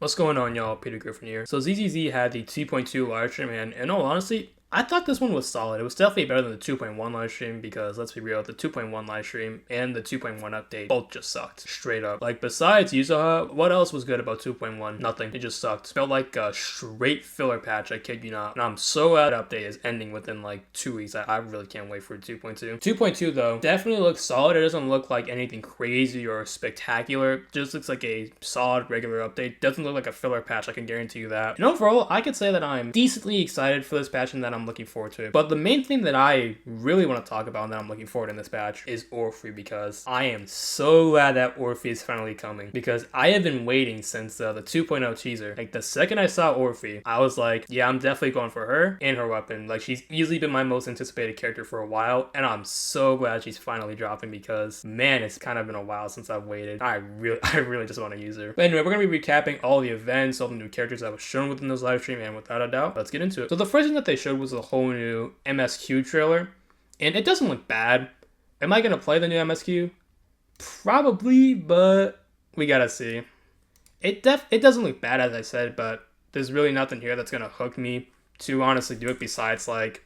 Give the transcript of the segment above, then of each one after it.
What's going on, y'all? Peter Griffin here. So ZZZ had the 2.2 livestream, and in all honesty, I thought this one was solid. It was definitely better than the 2.1 livestream because, let's be real, the 2.1 livestream and the 2.1 update both just sucked. Straight up. Like, besides Yuzaha, what else was good about 2.1? Nothing. It just sucked. It felt like a straight filler patch, I kid you not. And I'm so glad that update is ending within like 2 weeks. I really can't wait for 2.2. 2.2, though, definitely looks solid. It doesn't look like anything crazy or spectacular. It just looks like a solid, regular update. Doesn't look like a filler patch, I can guarantee you that. And overall, I could say that I'm decently excited for this patch and that I'm looking forward to it. But the main thing that I really want to talk about and that I'm looking forward in this patch is Orphe, because I am so glad that Orphe is finally coming, because I have been waiting since the 2.0 teaser. Like, the second I saw Orphe, I was like, yeah, I'm definitely going for her and her weapon. Like, she's easily been my most anticipated character for a while, and I'm so glad she's finally dropping because, man, it's kind of been a while since I've waited. I really just want to use her. But anyway, we're going to be recapping all the events, all the new characters that was shown within this live stream, and without a doubt, let's get into it. So the first thing that they showed was a whole new MSQ trailer, and it doesn't look bad. Am I going to play the new MSQ? Probably, but we gotta see. It doesn't look bad, as I said, but there's really nothing here that's going to hook me to honestly do it besides, like,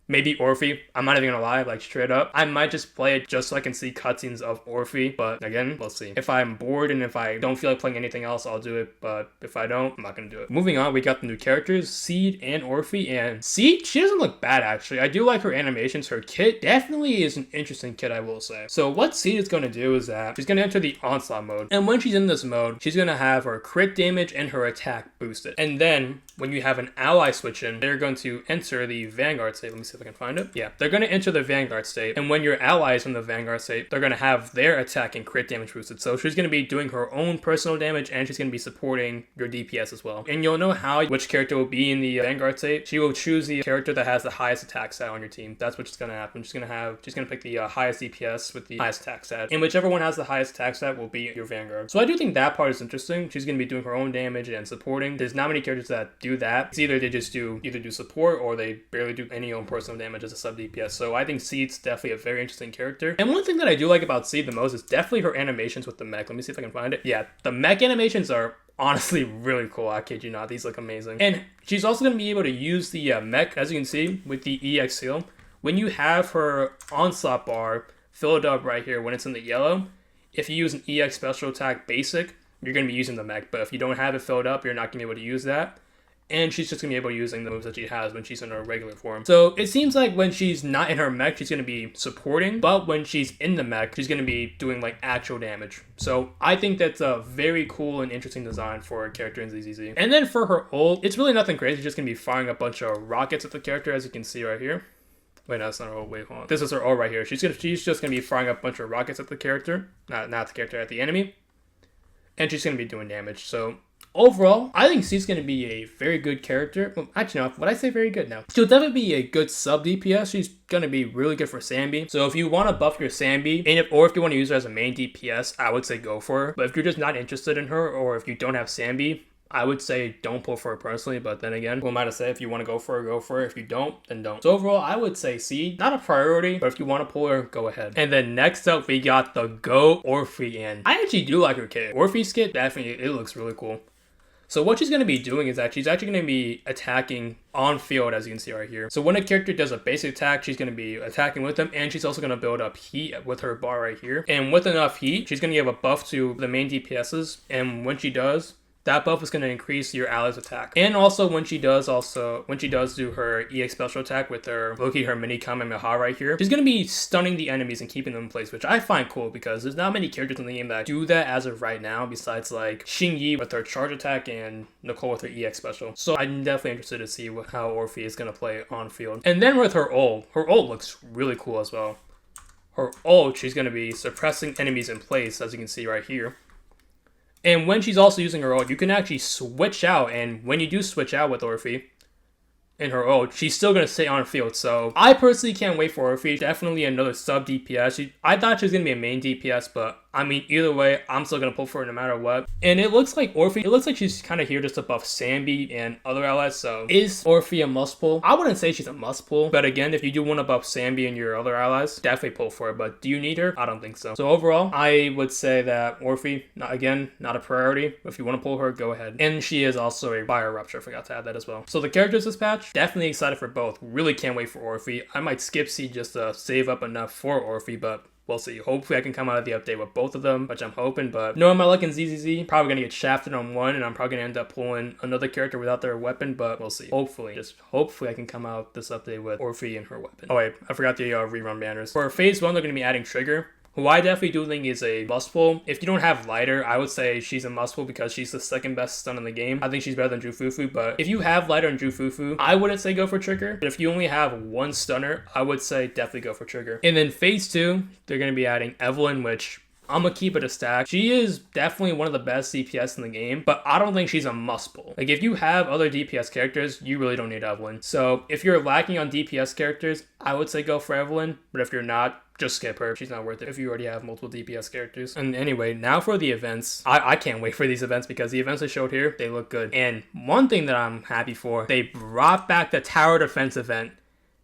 maybe Orphe. I'm not even gonna lie, like, straight up. I might just play it just so I can see cutscenes of Orphe, but again, we'll see. If I'm bored and if I don't feel like playing anything else, I'll do it, but if I don't, I'm not gonna do it. Moving on, we got the new characters, Seed and Orphe, and Seed, she doesn't look bad, actually. I do like her animations. Her kit definitely is an interesting kit, I will say. So what Seed is gonna do is that she's gonna enter the Onslaught mode, and when she's in this mode, she's gonna have her crit damage and her attack boosted. And then, when you have an ally switch in, they're going to enter the Vanguard state. Let me see if I can find it. Yeah, they're going to enter the Vanguard state, and when your ally is in the Vanguard state, they're going to have their attack and crit damage boosted. So she's going to be doing her own personal damage, and she's going to be supporting your DPS as well. And you'll know which character will be in the Vanguard state. She will choose the character that has the highest attack stat on your team. That's what's going to happen. She's going to pick the highest DPS with the highest attack stat, and whichever one has the highest attack stat will be your Vanguard. So I do think that part is interesting. She's going to be doing her own damage and supporting. There's not many characters that do that. It's either they just do support or they barely do any own personal damage as a sub DPS. So I think Seed's definitely a very interesting character. And one thing that I do like about Seed the most is definitely her animations with the mech. Let me see if I can find it. Yeah, the mech animations are honestly really cool. I kid you not. These look amazing. And she's also going to be able to use the mech, as you can see, with the EX seal. When you have her Onslaught bar filled up right here, when it's in the yellow, if you use an EX special attack basic, you're going to be using the mech. But if you don't have it filled up, you're not going to be able to use that. And she's just going to be able to using the moves that she has when she's in her regular form. So it seems like when she's not in her mech, she's going to be supporting. But when she's in the mech, she's going to be doing like actual damage. So I think that's a very cool and interesting design for a character in ZZZ. And then for her ult, it's really nothing crazy. She's just going to be firing a bunch of rockets at the character, as you can see right here. Wait, no, that's not her ult. Wait, hold on. This is her ult right here. She's just going to be firing a bunch of rockets at the character. Not the character, at the enemy. And she's going to be doing damage. So overall, I think Seed's going to be a very good character. Well, actually, no, would I say very good now? She'll definitely be a good sub DPS. She's going to be really good for Sambi. So if you want to buff your Sambi, or if you want to use her as a main DPS, I would say go for her. But if you're just not interested in her, or if you don't have Sambi, I would say don't pull for her personally, but then again, who am I to say? If you want to go for her, go for her. If you don't, then don't. So overall, I would say Seed, not a priority, but if you want to pull her, go ahead. And then next up, we got the Go Orphe, and I actually do like her kit. Orphe's kit, definitely, it looks really cool. So what she's going to be doing is that she's actually going to be attacking on field, as you can see right here. So when a character does a basic attack, she's going to be attacking with them, and she's also going to build up heat with her bar right here. And with enough heat, she's going to give a buff to the main DPSs, and when she does, that buff is going to increase your ally's attack. And also when she does do her EX special attack with her mini Kamehameha right here, she's going to be stunning the enemies and keeping them in place, which I find cool because there's not many characters in the game that do that as of right now, besides like Xingyi with her charge attack and Nicole with her EX special. So I'm definitely interested to see how Orphe is going to play on field. And then with her ult looks really cool as well. Her ult, she's going to be suppressing enemies in place, as you can see right here. And when she's also using her ult, you can actually switch out. And when you do switch out with Orphe in her ult, she's still going to stay on field. So I personally can't wait for Orphe. Definitely another sub DPS. I thought she was going to be a main DPS, but I mean, either way, I'm still gonna pull for her no matter what. And it looks like Orphe, it looks like she's kind of here just to buff Sambi and other allies. So is Orphe a must pull? I wouldn't say she's a must pull, but again, if you do want to buff Sambi and your other allies, definitely pull for it. But do you need her? I don't think so. So overall, I would say that Orphe, not a priority. If you want to pull her, go ahead. And she is also a Fire Rupture. I forgot to add that as well. So the characters this patch, definitely excited for both. Really can't wait for Orphe. I might skip C just to save up enough for Orphe, but we'll see. Hopefully I can come out of the update with both of them, which I'm hoping, but knowing my luck in ZZZ, probably gonna get shafted on one, and I'm probably gonna end up pulling another character without their weapon, but we'll see. Hopefully I can come out this update with Orphe and her weapon. Oh wait, I forgot the rerun banners. For phase 1, they're gonna be adding Trigger, who I definitely do think is a must pull. If you don't have Lighter, I would say she's a must pull because she's the second best stun in the game. I think she's better than Jufufu, but if you have Lighter and Jufufu, I wouldn't say go for Trigger. But if you only have one stunner, I would say definitely go for Trigger. And then phase 2, they're going to be adding Evelyn, which I'm gonna keep it a stack. She is definitely one of the best DPS in the game, but I don't think she's a must pull. Like, if you have other DPS characters, you really don't need Evelyn. So if you're lacking on DPS characters, I would say go for Evelyn, but if you're not, just skip her. She's not worth it if you already have multiple DPS characters. And anyway, now for the events. I can't wait for these events because the events I showed here, they look good. And one thing that I'm happy for, they brought back the tower defense event.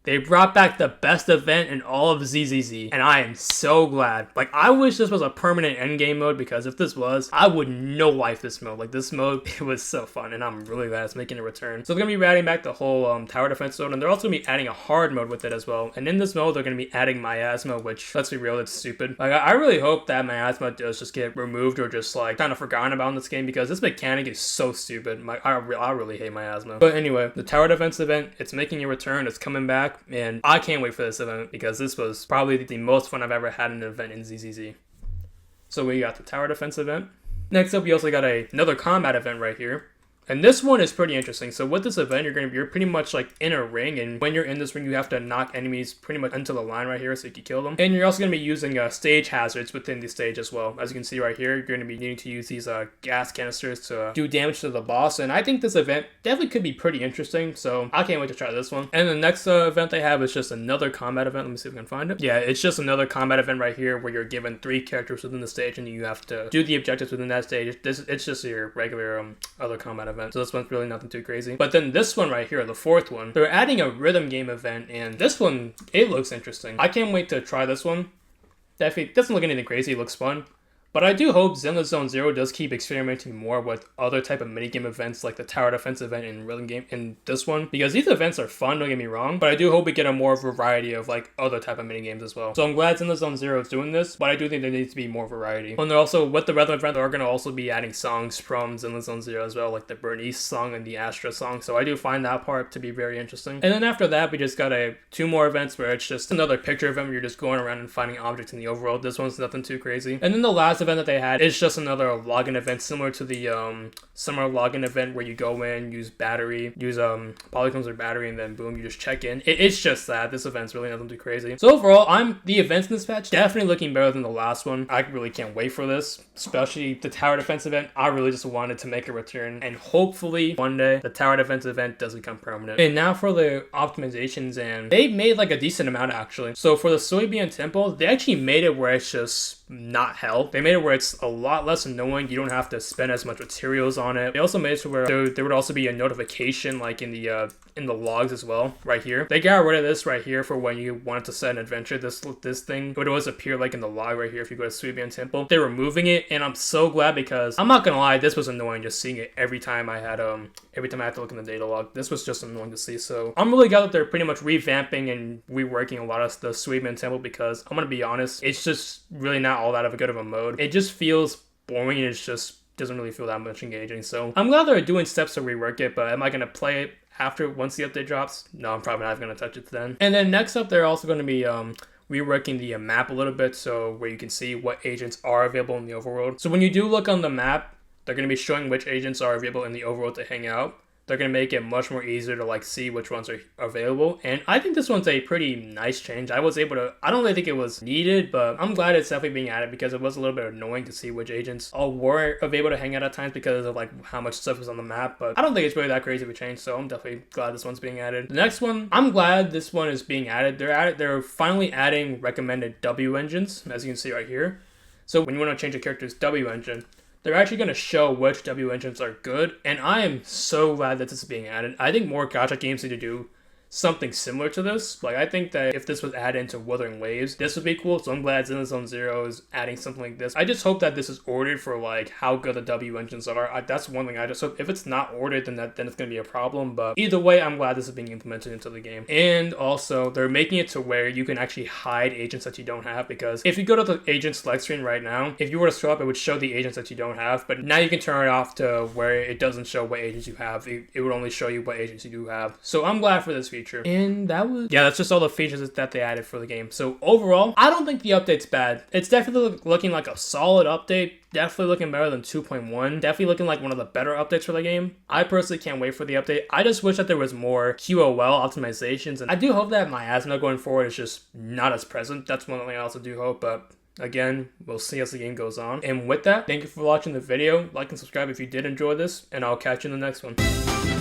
They brought back the best event in all of ZZZ, and I am so glad. Like, I wish this was a permanent endgame mode, because if this was, I would no life this mode. Like, this mode, it was so fun, and I'm really glad it's making a return. So they're going to be adding back the whole tower defense mode, and they're also going to be adding a hard mode with it as well. And in this mode, they're going to be adding Miasma, which, let's be real, it's stupid. Like, I really hope that Miasma does just get removed or just, like, kind of forgotten about in this game, because this mechanic is so stupid. I really hate Miasma. But anyway, the tower defense event, it's making a return, it's coming back. And I can't wait for this event because this was probably the most fun I've ever had in an event in ZZZ. So we got the tower defense event. Next up, we also got another combat event right here. And this one is pretty interesting. So with this event, you're pretty much like in a ring, and when you're in this ring, you have to knock enemies pretty much into the line right here so you can kill them. And you're also going to be using stage hazards within the stage as well. As you can see right here, you're going to be needing to use these gas canisters to do damage to the boss. And I think this event definitely could be pretty interesting, so I can't wait to try this one. And the next event they have is just another combat event. Let me see if I can find it. Yeah, it's just another combat event right here where you're given 3 characters within the stage, and you have to do the objectives within that stage. It's just your regular other combat event. So this one's really nothing too crazy. But then this one right here, the 4th one, they're adding a rhythm game event, and this one, it looks interesting. I can't wait to try this one. Definitely doesn't look anything crazy, it looks fun. But I do hope Zenless Zone Zero does keep experimenting more with other type of minigame events like the tower defense event and rhythm game in this one, because these events are fun, don't get me wrong, but I do hope we get a more variety of like other type of minigames as well. So I'm glad Zenless Zone Zero is doing this, but I do think there needs to be more variety. And they're also, with the rhythm event, they're going to also be adding songs from Zenless Zone Zero as well, like the Bernice song and the Astra song, so I do find that part to be very interesting. And then after that, we just got 2 more events where it's just another picture event where you're just going around and finding objects in the overworld. This one's nothing too crazy. And then the last event that they had is just another login event similar to the summer login event where you go in, use polycones or battery, and then boom, you just check in. It's just that. This event's really nothing too crazy. So overall, the events in this patch definitely looking better than the last one. I really can't wait for this, especially the tower defense event. I really just wanted to make a return, and hopefully one day the tower defense event does become permanent. And now for the optimizations, and they made like a decent amount actually. So for the Soybean Temple, they actually made it where it's just not hell. They made it where it's a lot less annoying. You don't have to spend as much materials on it. They also made it to where there would also be a notification like in the logs as well right here. They got rid of this right here for when you wanted to set an adventure. This thing would always appear like in the log right here if you go to Soybean Temple. They're removing it, and I'm so glad, because I'm not gonna lie, this was annoying just seeing it every time I had to look in the data log. This was just annoying to see. So I'm really glad that they're pretty much revamping and reworking a lot of the Soybean Temple, because I'm gonna be honest, it's just really not all that of a good of a mode. It just feels boring, and it just doesn't really feel that much engaging. So I'm glad they're doing steps to rework it, but am I going to play it once the update drops? No, I'm probably not going to touch it then. And then next up, they're also going to be reworking the map a little bit, so where you can see what agents are available in the overworld. So when you do look on the map, they're going to be showing which agents are available in the overworld to hang out. They're going to make it much more easier to like see which ones are available. And I think this one's a pretty nice change. I don't really think it was needed, but I'm glad it's definitely being added, because it was a little bit annoying to see which agents all were available to hang out at times because of like how much stuff was on the map. But I don't think it's really that crazy of a change, so I'm definitely glad this one's being added. The next one, I'm glad this one is being added. They're finally adding recommended W engines, as you can see right here. So when you want to change a character's W engine, they're actually going to show which W engines are good, and I am so glad that this is being added. I think more gacha games need to do something similar to this. Like, I think that if this was added into Wuthering Waves, this would be cool. So I'm glad Zenless Zone Zero is adding something like this. I just hope that this is ordered for like how good the W engines are. That's one thing I just hope. If it's not ordered, then it's going to be a problem. But either way, I'm glad this is being implemented into the game. And also, they're making it to where you can actually hide agents that you don't have, because if you go to the agent select screen right now, if you were to scroll up, it would show the agents that you don't have. But now you can turn it off to where it doesn't show what agents you have. It would only show you what agents you do have. So I'm glad for this feature. And that's just all the features that they added for the game. So overall, I don't think the update's bad. It's definitely looking like a solid update. Definitely looking better than 2.1. Definitely looking like one of the better updates for the game. I personally can't wait for the update. I just wish that there was more QOL optimizations, and I do hope that miasma going forward is just not as present. That's one thing I also do hope, but again, we'll see as the game goes on. And with that, thank you for watching the video. Like and subscribe if you did enjoy this, and I'll catch you in the next one.